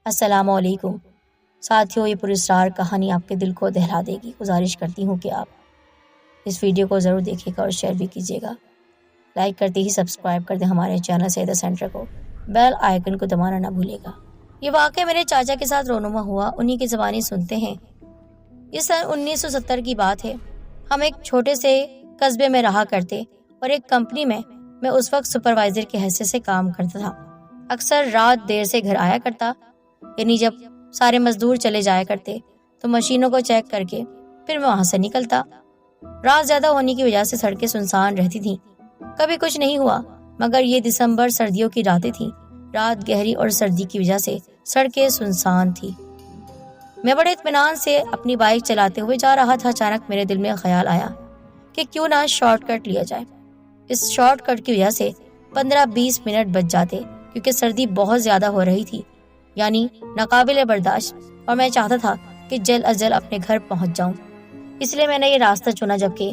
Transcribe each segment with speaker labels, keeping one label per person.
Speaker 1: السلام علیکم ساتھیوں، یہ پراسرار کہانی آپ کے دل کو دہلا دے گی۔ گزارش کرتی ہوں کہ آپ اس ویڈیو کو ضرور دیکھیے گا اور شیئر بھی کیجیے گا۔ لائک کرتے ہی سبسکرائب کر دیں ہمارے چینل سیدہ سینٹر کو، بیل آئیکن کو دبانا نہ بھولے گا۔ یہ واقعہ میرے چاچا کے ساتھ رونما ہوا، انہی کی زبانی سنتے ہیں۔ یہ سن 1970 کی بات ہے۔ ہم ایک چھوٹے سے قصبے میں رہا کرتے اور ایک کمپنی میں اس وقت سپروائزر کی حیثیت سے کام کرتا تھا۔ اکثر رات دیر سے گھر آیا کرتا، یعنی جب سارے مزدور چلے جایا کرتے تو مشینوں کو چیک کر کے پھر میں وہاں سے نکلتا۔ رات زیادہ ہونے کی وجہ سے سڑکیں سنسان رہتی تھیں۔ کبھی کچھ نہیں ہوا، مگر یہ دسمبر سردیوں کی راتیں تھیں۔ رات گہری اور سردی کی وجہ سے سڑکیں سنسان تھی۔ میں بڑے اطمینان سے اپنی بائک چلاتے ہوئے جا رہا تھا۔ اچانک میرے دل میں خیال آیا کہ کیوں نہ شارٹ کٹ لیا جائے۔ اس شارٹ کٹ کی وجہ سے 15-20 منٹ بچ جاتے، کیونکہ سردی بہت زیادہ ہو رہی تھی، یعنی ناقابل برداشت، اور میں چاہتا تھا کہ جلد از جلد اپنے گھر پہنچ جاؤں۔ اس لیے میں نے یہ راستہ چنا، جبکہ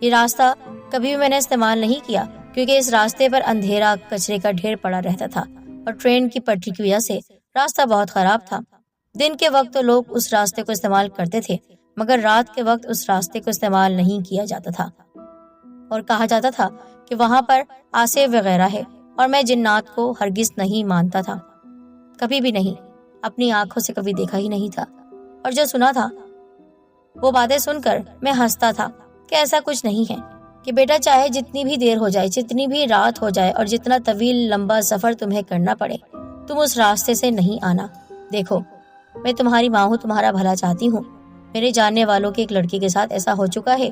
Speaker 1: یہ راستہ کبھی بھی میں نے استعمال نہیں کیا، کیونکہ اس راستے پر اندھیرا، کچرے کا ڈھیر پڑا رہتا تھا اور ٹرین کی پٹری کی وجہ سے راستہ بہت خراب تھا۔ دن کے وقت تو لوگ اس راستے کو استعمال کرتے تھے، مگر رات کے وقت اس راستے کو استعمال نہیں کیا جاتا تھا، اور کہا جاتا تھا کہ وہاں پر آسے وغیرہ ہے، اور میں جنات کو ہرگز نہیں مانتا تھا، کبھی بھی نہیں، اپنی آنکھوں سے کبھی دیکھا ہی نہیں تھا۔ اور جو سنا تھا وہ باتیں سن کر میں ہنستا تھا کہ ایسا کچھ نہیں ہے، کہ بیٹا چاہے جتنی بھی دیر ہو جائے، جتنی بھی رات ہو جائے، اور جتنا طویل لمبا سفر تمہیں کرنا پڑے، تم اس راستے سے نہیں آنا۔ دیکھو، میں تمہاری ماں ہوں، تمہارا بھلا چاہتی ہوں۔ میرے جاننے والوں کے ایک لڑکی کے ساتھ ایسا ہو چکا ہے،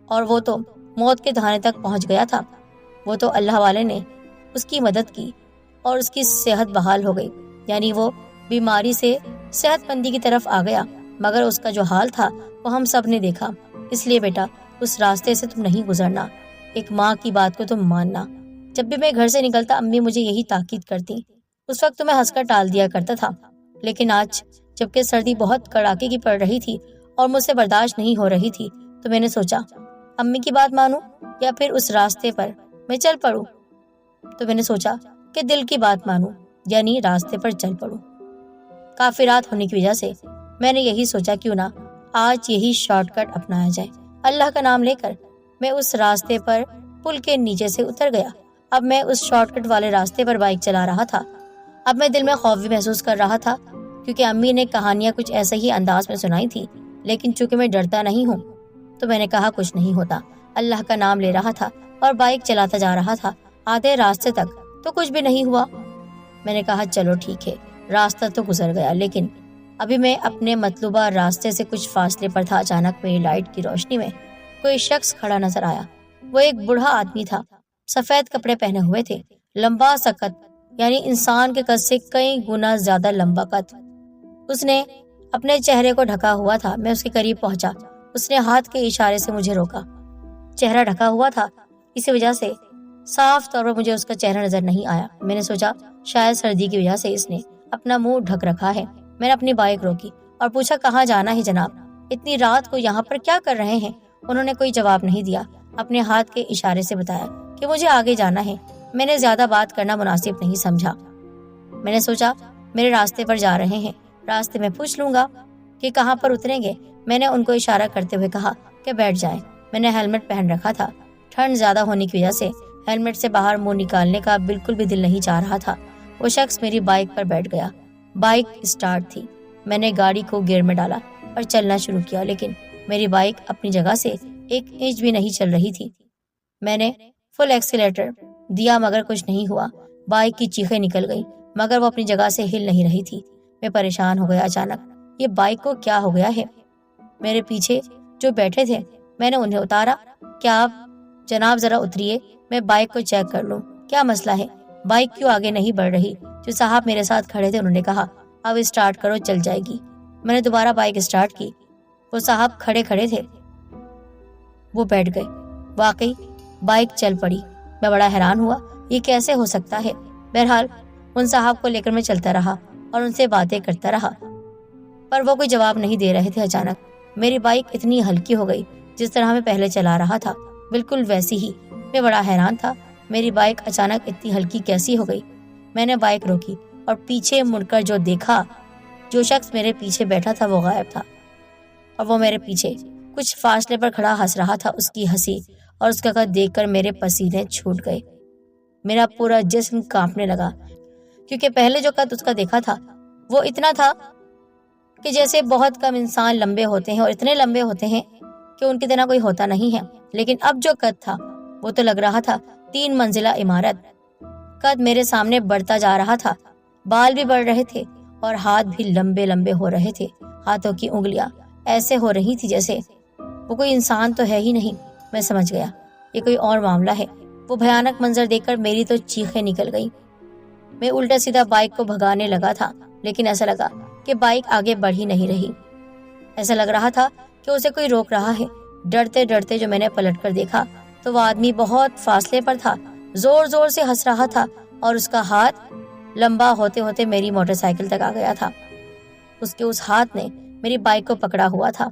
Speaker 1: اور وہ تو موت کے دہانے تک پہنچ گیا تھا۔ وہ تو اللہ والے نے اس کی مدد کی اور اس کی صحت بحال ہو گئی، یعنی وہ بیماری سے صحت مندی کی طرف آ گیا، مگر اس کا جو حال تھا وہ ہم سب نے دیکھا۔ اس لیے بیٹا، اس راستے سے تم نہیں گزرنا، ایک ماں کی بات کو تم ماننا۔ جب بھی میں گھر سے نکلتا امی مجھے یہی تاکید کرتی۔ اس وقت تو میں ہنس کر ٹال دیا کرتا تھا، لیکن آج جبکہ سردی بہت کڑاکے کی پڑ رہی تھی اور مجھ سے برداشت نہیں ہو رہی تھی، تو میں نے سوچا امی کی بات مانوں یا پھر اس راستے پر میں چل پڑوں۔ تو میں نے سوچا کہ دل کی بات مانوں، یعنی راستے پر چل پڑوں۔ کافی رات ہونے کی وجہ سے میں نے یہی سوچا کیوں نہ آج یہی شارٹ کٹ اپنایا جائے۔ اللہ کا نام لے کر میں اس راستے پر پل کے نیچے سے اتر گیا۔ اب میں اس شارٹ کٹ والے راستے پر بائک چلا رہا تھا۔ اب میں دل میں خوف بھی محسوس کر رہا تھا، کیونکہ امی نے کہانیاں کچھ ایسے ہی انداز میں سنائی تھی، لیکن چونکہ میں ڈرتا نہیں ہوں تو میں نے کہا کچھ نہیں ہوتا۔ اللہ کا نام لے رہا تھا اور بائک چلاتا جا رہا تھا۔ آدھے راستے تک تو کچھ بھی نہیں ہوا۔ میں نے کہا چلو ٹھیک ہے، راستہ تو گزر گیا، لیکن ابھی میں اپنے مطلوبہ راستے سے کچھ فاصلے پر تھا۔ اچانک میری لائٹ کی روشنی میں کوئی شخص کھڑا نظر آیا۔ وہ ایک بوڑھا آدمی تھا، سفید کپڑے پہنے ہوئے تھے، لمبا سا قد، یعنی انسان کے قد سے کئی گنا زیادہ لمبا قد۔ اس نے اپنے چہرے کو ڈھکا ہوا تھا۔ میں اس کے قریب پہنچا، اس نے ہاتھ کے اشارے سے مجھے روکا۔ چہرہ ڈھکا ہوا تھا، اسی وجہ سے صاف طور پر مجھے اس کا چہرہ نظر نہیں آیا۔ میں نے سوچا شاید سردی کی وجہ سے اس نے اپنا منہ ڈھک رکھا ہے۔ میں نے اپنی بائک روکی اور پوچھا کہاں جانا ہے جناب؟ اتنی رات کو یہاں پر کیا کر رہے ہیں؟ انہوں نے کوئی جواب نہیں دیا، اپنے ہاتھ کے اشارے سے بتایا کہ مجھے آگے جانا ہے۔ میں نے زیادہ بات کرنا مناسب نہیں سمجھا۔ میں نے سوچا میرے راستے پر جا رہے ہیں، راستے میں پوچھ لوں گا کہ کہاں پر اتریں گے۔ میں نے ان کو اشارہ کرتے ہوئے کہا کہ بیٹھ جائیں۔ میں نے ہیلمٹ پہن رکھا تھا، ٹھنڈ زیادہ ہونے کی وجہ سے ہیلمٹ سے باہر منہ نکالنے کا بالکل بھی دل نہیں چاہ رہا تھا۔ وہ شخص میری بائک پر بیٹھ گیا۔ بائک اسٹارٹ تھی۔ میں نے گاڑی کو گیئر میں ڈالا اور چلنا شروع کیا، لیکن میری بائک اپنی جگہ سے 1 انچ بھی نہیں چل رہی تھی۔ میں نے فل ایکسیلیٹر دیا مگر کچھ نہیں ہوا۔ بائک کی چیخیں نکل گئی مگر وہ اپنی جگہ سے ہل نہیں رہی تھی۔ میں پریشان ہو گیا۔ اچانک یہ بائک کو کیا ہو گیا ہے؟ میرے پیچھے جو بیٹھے تھے میں نے انہیں اتارا۔ کیا آپ جناب ذرا اتریے، میں بائک کو چیک کر لوں، کیا مسئلہ ہے؟ بائک کیوں آگے نہیں بڑھ رہی؟ جو صاحب میرے ساتھ کھڑے تھے انہوں نے کہا اب اسٹارٹ کرو، چل جائے گی۔ میں نے دوبارہ بائک اسٹارٹ کی۔ وہ صاحب کھڑے تھے، وہ بیٹھ گئے۔ واقعی بائک چل پڑی۔ میں بڑا حیران ہوا، یہ کیسے ہو سکتا ہے؟ بہرحال ان صاحب کو لے کر میں چلتا رہا اور ان سے باتیں کرتا رہا، پر وہ کوئی جواب نہیں دے رہے تھے۔ اچانک میری بائک اتنی ہلکی ہو گئی جس طرح میں پہلے چلا رہا تھا، بالکل ویسی ہی۔ میں بڑا حیران تھا، میری بائک اچانک اتنی ہلکی کیسی ہو گئی؟ میں نے بائک روکی اور پیچھے مڑ کر جو دیکھا، جو شخص میرے پیچھے بیٹھا تھا وہ غائب تھا، اور وہ میرے پیچھے کچھ فاصلے پر کھڑا ہنس رہا تھا۔ اس کی ہنسی اور اس کا قد دیکھ کر میرے پسینے چھوٹ گئے، میرا پورا جسم کانپنے لگا، کیونکہ پہلے جو قد اس کا دیکھا تھا وہ اتنا تھا کہ جیسے بہت کم انسان لمبے ہوتے ہیں، اور اتنے لمبے ہوتے ہیں کہ ان کی طرح کوئی ہوتا نہیں ہے۔ لیکن اب جو قد تھا وہ تو لگ رہا تھا 3 منزلہ عمارت۔ قد میرے سامنے بڑھتا جا رہا تھا، بال بھی بڑھ رہے تھے اور ہاتھ بھی لمبے لمبے ہو رہے تھے۔ ہاتھوں کی انگلیاں ایسے ہو رہی تھی جیسے وہ کوئی انسان تو ہے ہی نہیں۔ میں سمجھ گیا یہ کوئی اور معاملہ ہے۔ وہ بھیانک منظر دیکھ کر میری تو چیخیں نکل گئی۔ میں الٹا سیدھا بائک کو بھگانے لگا تھا، لیکن ایسا لگا کہ بائک آگے بڑھ ہی نہیں رہی۔ ایسا لگ رہا تھا کہ اسے کوئی روک رہا ہے۔ ڈرتے ڈرتے جو میں نے پلٹ کر دیکھا تو وہ آدمی بہت فاصلے پر تھا، زور زور سے ہنس رہا تھا، اور اس کا ہاتھ لمبا ہوتے ہوتے میری موٹر سائیکل تک آ گیا تھا۔ اس کے اس ہاتھ نے میری بائک کو پکڑا ہوا تھا۔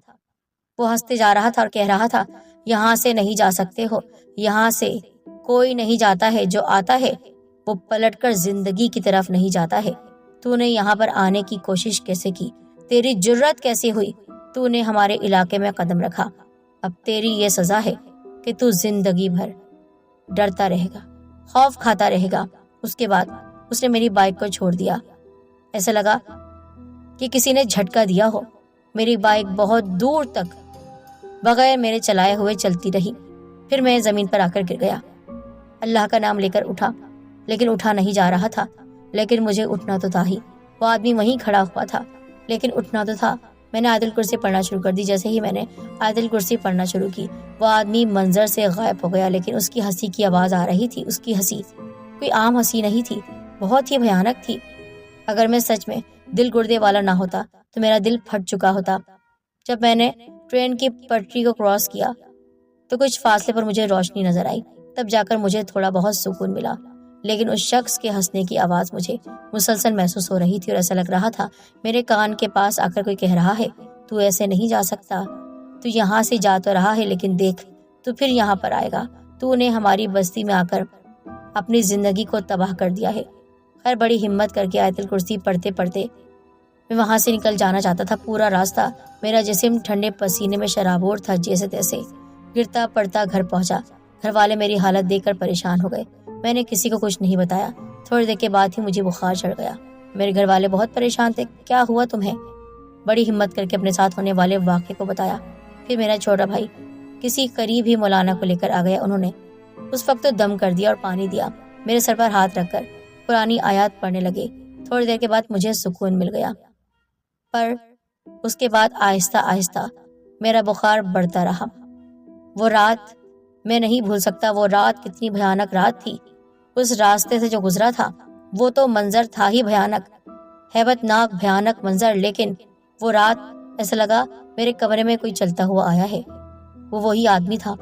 Speaker 1: وہ ہنستے جا رہا تھا اور کہہ رہا تھا، یہاں سے نہیں جا سکتے ہو، یہاں سے کوئی نہیں جاتا ہے، جو آتا ہے وہ پلٹ کر زندگی کی طرف نہیں جاتا ہے۔ تو نے یہاں پر آنے کی کوشش کیسے کی؟ تیری جرت کیسے ہوئی؟ تو نے ہمارے علاقے میں قدم رکھا۔ اب تیری یہ سزا ہے کہ تو زندگی بھر ڈرتا رہے گا، خوف کھاتا رہے گا۔ اس کے بعد اس نے میری بائک کو چھوڑ دیا۔ ایسا لگا کہ کسی نے جھٹکا دیا ہو۔ میری بائک بہت دور تک بغیر میرے چلائے ہوئے چلتی رہی، پھر میں زمین پر آ کر گر گیا۔ اللہ کا نام لے کر اٹھا، لیکن اٹھا نہیں جا رہا تھا۔ لیکن مجھے اٹھنا تو تھا ہی۔ وہ آدمی وہیں کھڑا ہوا تھا، لیکن اٹھنا تو تھا۔ میں نے آیت الکرسی پڑھنا شروع کر دی۔ جیسے ہی میں نے آیت الکرسی پڑھنا شروع کی، وہ آدمی منظر سے غائب ہو گیا، لیکن اس کی ہنسی کی آواز آ رہی تھی۔ اس کی ہنسی کوئی عام ہنسی نہیں تھی، بہت ہی بھیانک تھی۔ اگر میں سچ میں دل گردے والا نہ ہوتا تو میرا دل پھٹ چکا ہوتا۔ جب میں نے ٹرین کی پٹری کو کراس کیا تو کچھ فاصلے پر مجھے روشنی نظر آئی، تب جا کر مجھے تھوڑا بہت سکون ملا۔ لیکن اس شخص کے ہنسنے کی آواز مجھے مسلسل محسوس ہو رہی تھی، اور ایسا لگ رہا تھا میرے کان کے پاس آ کر کوئی کہہ رہا ہے، تو ایسے نہیں جا سکتا، تو یہاں سے جا تو رہا ہے لیکن دیکھ تو پھر یہاں پر آئے گا۔ تو نے ہماری بستی میں آ کر اپنی زندگی کو تباہ کر دیا ہے۔ خیر بڑی ہمت کر کے آیت الکرسی پڑھتے پڑھتے میں وہاں سے نکل جانا چاہتا تھا۔ پورا راستہ میرا جسم ٹھنڈے پسینے میں شرابور تھا، جیسے تیسے گرتا پڑتا گھر پہنچا۔ گھر والے میری حالت دیکھ کر پریشان ہو گئے۔ میں نے کسی کو کچھ نہیں بتایا۔ تھوڑی دیر کے بعد ہی مجھے بخار چڑھ گیا۔ میرے گھر والے بہت پریشان تھے۔ کیا ہوا تمہیں؟ بڑی ہمت کر کے اپنے ساتھ ہونے والے واقعے کو بتایا۔ پھر میرا چھوٹا بھائی کسی قریب ہی مولانا کو لے کر آ گیا۔ انہوں نے اس وقت تو دم کر دیا اور پانی دیا۔ میرے سر پر ہاتھ رکھ کر قرآنی آیات پڑھنے لگے۔ تھوڑی دیر کے بعد مجھے سکون مل گیا، پر اس کے بعد آہستہ آہستہ میرا بخار بڑھتا رہا۔ وہ رات میں نہیں بھول سکتا۔ وہ رات کتنی بھیانک رات تھی۔ اس راستے سے جو گزرا تھا وہ تو منظر تھا ہی بھیانک، ہیبت ناک بھیانک منظر، لیکن وہ رات ایسا لگا میرے کمرے میں کوئی چلتا ہوا آیا ہے۔ وہ وہی آدمی تھا،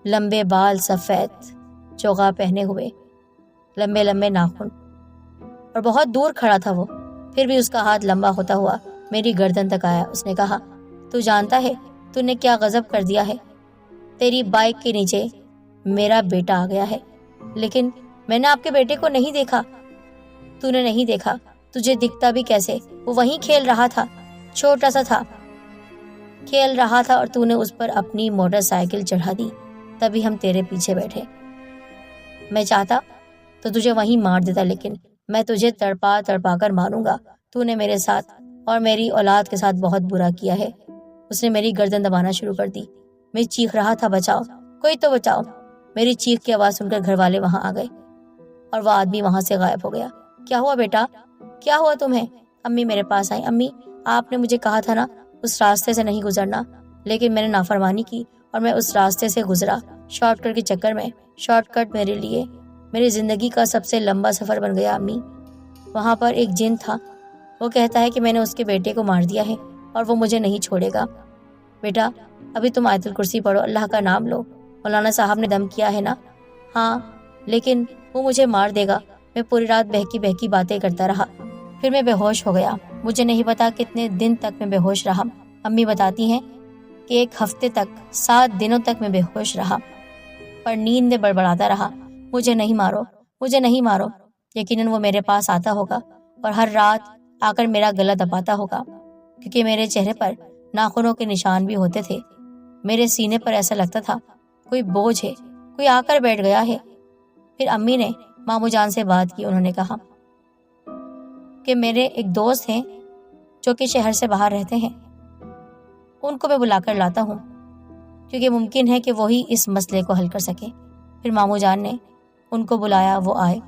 Speaker 1: لمبے بال، سفید چوغا پہنے ہوئے، لمبے لمبے ناخن، اور بہت دور کھڑا تھا وہ۔ پھر بھی اس کا ہاتھ لمبا ہوتا ہوا میری گردن تک آیا۔ اس نے کہا، تو جانتا ہے تو نے کیا غضب کر دیا ہے؟ تیری بائک کے نیچے میرا بیٹا آ گیا ہے، لیکن میں نے آپ کے بیٹے کو نہیں دیکھا۔ تو نے نہیں دیکھا، تجھے دکھتا بھی کیسے؟ وہ وہیں کھیل رہا تھا، چھوٹا سا تھا، کھیل رہا تھا، اور تو نے اس پر اپنی موٹر سائیکل چڑھا دی، تبھی ہم تیرے پیچھے بیٹھے۔ میں چاہتا تو تجھے وہیں مار دیتا، لیکن میں تجھے تڑپا تڑپا کر ماروں گا۔ تو نے میرے ساتھ اور میری اولاد کے ساتھ بہت برا کیا ہے۔ اس نے میری گردن دبانا شروع کر دی۔ میں چیخ رہا تھا، بچاؤ، کوئی تو بچاؤ۔ میری چیخ کی آواز سن کر گھر والے وہاں آ گئے اور وہ آدمی وہاں سے غائب ہو گیا۔ کیا ہوا بیٹا؟ کیا ہوا تمہیں؟ امی میرے پاس آئی۔ امی، آپ نے مجھے کہا تھا نا اس راستے سے نہیں گزرنا، لیکن میں نے نافرمانی کی اور میں اس راستے سے گزرا۔ شارٹ کٹ کے چکر میں شارٹ کٹ میرے لیے میری زندگی کا سب سے لمبا سفر بن گیا امی۔ وہاں پر ایک جن تھا، وہ کہتا ہے کہ میں نے اس کے بیٹے کو مار دیا ہے اور وہ مجھے نہیں چھوڑے گا۔ بیٹا ابھی تم آیت الکرسی پڑھو، اللہ کا نام لو۔ مولانا صاحب نے دم کیا ہے نا؟ ہاں، لیکن وہ مجھے مار دے گا۔ میں پوری رات بہکی بہکی باتیں کرتا رہا، پھر میں بے ہوش ہو گیا۔ مجھے نہیں پتا کتنے دن تک میں بے ہوش رہا۔ امی بتاتی ہیں کہ 1 ہفتے تک، 7 دنوں تک میں بے ہوش رہا، پر نیند میں بڑبڑاتا رہا، مجھے نہیں مارو، مجھے نہیں مارو۔ یقیناً وہ میرے پاس آتا ہوگا اور ہر رات آ کر میرا گلا دباتا ہوگا، کیونکہ میرے چہرے پر ناخنوں کے نشان بھی ہوتے تھے۔ میرے سینے پر ایسا لگتا تھا کوئی بوجھ ہے، کوئی آ کر بیٹھ گیا ہے۔ پھر امی نے ماموں جان سے بات کی۔ انہوں نے کہا کہ میرے ایک دوست ہیں جو کہ شہر سے باہر رہتے ہیں، ان کو میں بلا کر لاتا ہوں، کیونکہ ممکن ہے کہ وہی اس مسئلے کو حل کر سکے۔ پھر ماموں جان نے ان کو بلایا، وہ آئے۔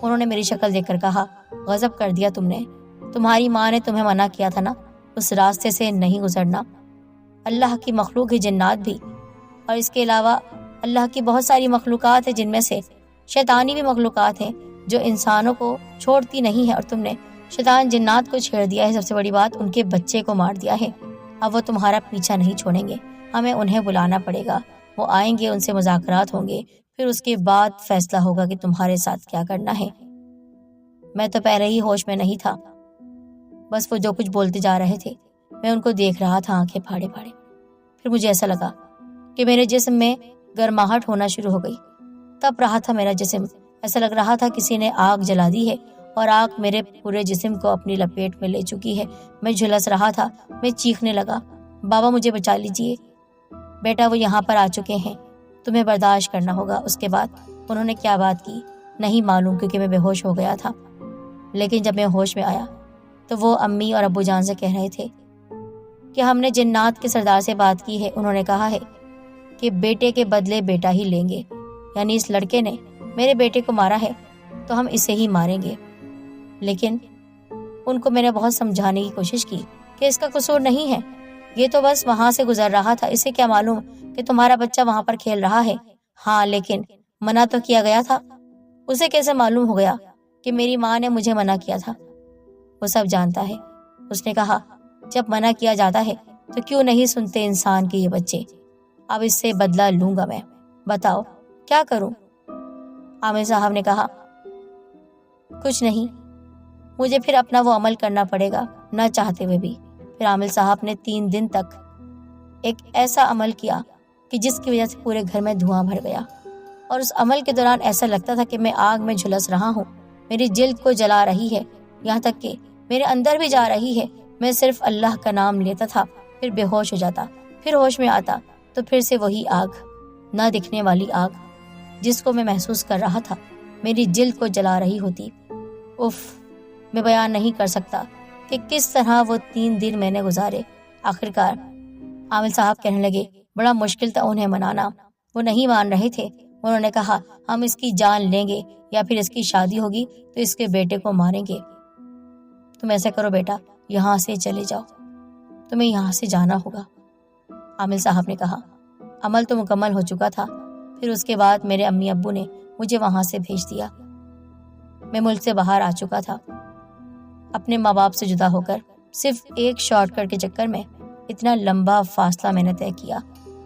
Speaker 1: انہوں نے میری شکل دیکھ کر کہا، غضب کر دیا تم نے، تمہاری ماں نے تمہیں منع کیا تھا نا اس راستے سے نہیں گزرنا۔ اللہ کی مخلوق ہے جنات بھی، اور اس کے علاوہ اللہ کی بہت ساری مخلوقات ہیں جن میں سے شیطانی بھی مخلوقات ہیں جو انسانوں کو چھوڑتی نہیں ہے، اور تم نے شیطان جنات کو چھیڑ دیا ہے۔ سب سے بڑی بات، ان کے بچے کو مار دیا ہے۔ اب وہ تمہارا پیچھا نہیں چھوڑیں گے، ہمیں انہیں بلانا پڑے گا، وہ آئیں گے، ان سے مذاکرات ہوں گے، پھر اس کے بعد فیصلہ ہوگا کہ تمہارے ساتھ کیا کرنا ہے۔ میں تو پہلے ہی ہوش میں نہیں تھا، بس وہ جو کچھ بولتے جا رہے تھے میں ان کو دیکھ رہا تھا آنکھیں پھاڑے پھاڑے۔ پھر مجھے ایسا لگا کہ میرے جسم میں گرماہٹ ہونا شروع ہو گئی۔ تپ رہا تھا میرا جسم، ایسا لگ رہا تھا کسی نے آگ جلا دی ہے، اور آگ میرے پورے جسم کو اپنی لپیٹ میں لے چکی ہے۔ میں جھلس رہا تھا، میں چیخنے لگا، بابا مجھے بچا لیجئے، بیٹا وہ یہاں پر آ چکے ہیں، تمہیں برداشت کرنا ہوگا۔ اس کے بعد انہوں نے کیا بات کی نہیں معلوم، کیونکہ میں بے ہوش ہو گیا تھا۔ لیکن جب میں ہوش میں آیا تو وہ امی اور ابو جان سے کہہ رہے تھے کہ ہم نے جنات کے سردار سے بات کی ہے، انہوں نے کہا ہے کہ بیٹے کے بدلے بیٹا ہی لیں گے، یعنی اس لڑکے نے میرے بیٹے کو مارا ہے تو ہم اسے ہی ماریں گے۔ لیکن ان کو میں نے بہت سمجھانے کی کوشش کی کہ اس کا قصور نہیں ہے، یہ تو بس وہاں سے گزر رہا تھا، اسے کیا معلوم کہ تمہارا بچہ وہاں پر کھیل رہا ہے۔ ہاں لیکن منع تو کیا گیا تھا، اسے کیسے معلوم ہو گیا کہ میری ماں نے مجھے منع کیا تھا؟ وہ سب جانتا ہے۔ اس نے کہا جب منع کیا جاتا ہے تو کیوں نہیں سنتے انسان کے یہ بچے؟ اب اس سے بدلہ لوں گا میں، بتاؤ کیا کروں؟ عامر صاحب نے کہا کچھ نہیں، مجھے پھر اپنا وہ عمل کرنا پڑے گا نہ چاہتے ہوئے بھی۔ پھر عامر صاحب نے 3 دن تک ایک ایسا عمل کیا کہ جس کی وجہ سے پورے گھر میں دھواں بھر گیا، اور اس عمل کے دوران ایسا لگتا تھا کہ میں آگ میں جھلس رہا ہوں، میری جلد کو جلا رہی ہے، یہاں تک کہ میرے اندر بھی جا رہی ہے۔ میں صرف اللہ کا نام لیتا تھا، پھر بے ہوش ہو جاتا، پھر ہوش میں آتا تو پھر سے وہی آگ، نہ دکھنے والی آگ جس کو میں محسوس کر رہا تھا میری جلد کو جلا رہی ہوتی۔ اف، میں بیان نہیں کر سکتا کہ کس طرح وہ 3 دن میں نے گزارے۔ آخرکار عامر صاحب کہنے لگے بڑا مشکل تھا انہیں منانا، وہ نہیں مان رہے تھے۔ انہوں نے کہا ہم اس کی جان لیں گے یا پھر اس کی شادی ہوگی تو اس کے بیٹے کو ماریں گے۔ تم ایسا کرو بیٹا، یہاں سے چلے جاؤ، تمہیں یہاں سے جانا ہوگا۔ عامر صاحب نے کہا عمل تو مکمل ہو چکا تھا، پھر اس کے بعد میرے امی ابو نے مجھے وہاں سے بھیج دیا۔ میں ملک سے باہر آ چکا تھا، اپنے ماں باپ سے جدا ہو کر صرف ایک شارٹ کٹ کے چکر میں اتنا لمبا فاصلہ میں نے طے کیا۔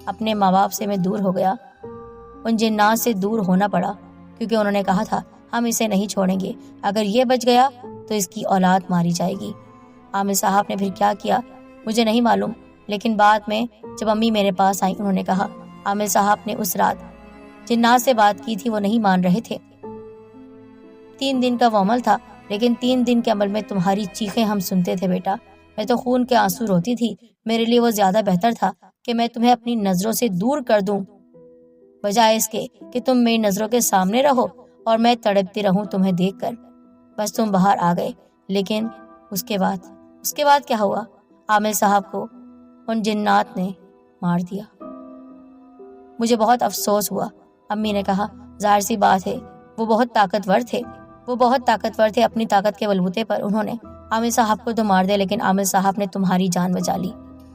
Speaker 1: اپنے ماں باپ سے میں دور ہو گیا، ان جنات سے دور ہونا پڑا، کیونکہ انہوں نے کہا تھا ہم اسے نہیں چھوڑیں گے، اگر یہ بچ گیا تو اس کی اولاد ماری جائے گی۔ عامر صاحب نے پھر کیا کیا مجھے نہیں معلوم، لیکن بعد میں جب امی میرے پاس آئیں انہوں نے کہا عامر صاحب نے اس رات جنات سے بات کی تھی، وہ نہیں مان رہے تھے۔ 3 دن کا وہ عمل تھا، لیکن 3 دن کے عمل میں تمہاری چیخیں ہم سنتے تھے بیٹا، میں تو خون کے آنسو روتی تھی۔ میرے لیے وہ زیادہ بہتر تھا کہ میں تمہیں اپنی نظروں سے دور کر دوں، بجائے اس کے کہ تم میری نظروں کے سامنے رہو اور میں تڑپتی رہوں تمہیں دیکھ کر۔ بس تم باہر آ گئے، لیکن اس کے بعد کیا ہوا؟ عامر صاحب کو ان جنات نے مار دیا۔ مجھے بہت افسوس ہوا۔ امی نے کہا ظاہر سی بات ہے، وہ بہت طاقتور تھے، اپنی طاقت کے بلبوتے پر انہوں نے عامر صاحب کو تو مار دیا، لیکن عامر صاحب نے تمہاری جان بچا لی۔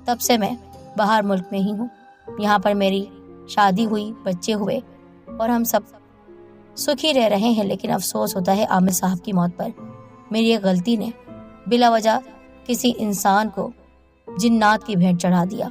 Speaker 1: تب سے میں باہر ملک میں ہی ہوں، یہاں پر میری شادی ہوئی، بچے ہوئے، اور ہم سب سکھی رہ رہے ہیں۔ لیکن افسوس ہوتا ہے عامر صاحب کی موت پر، میری ایک غلطی نے بلا وجہ کسی انسان کو جنات کی بھیٹ چڑھا دیا۔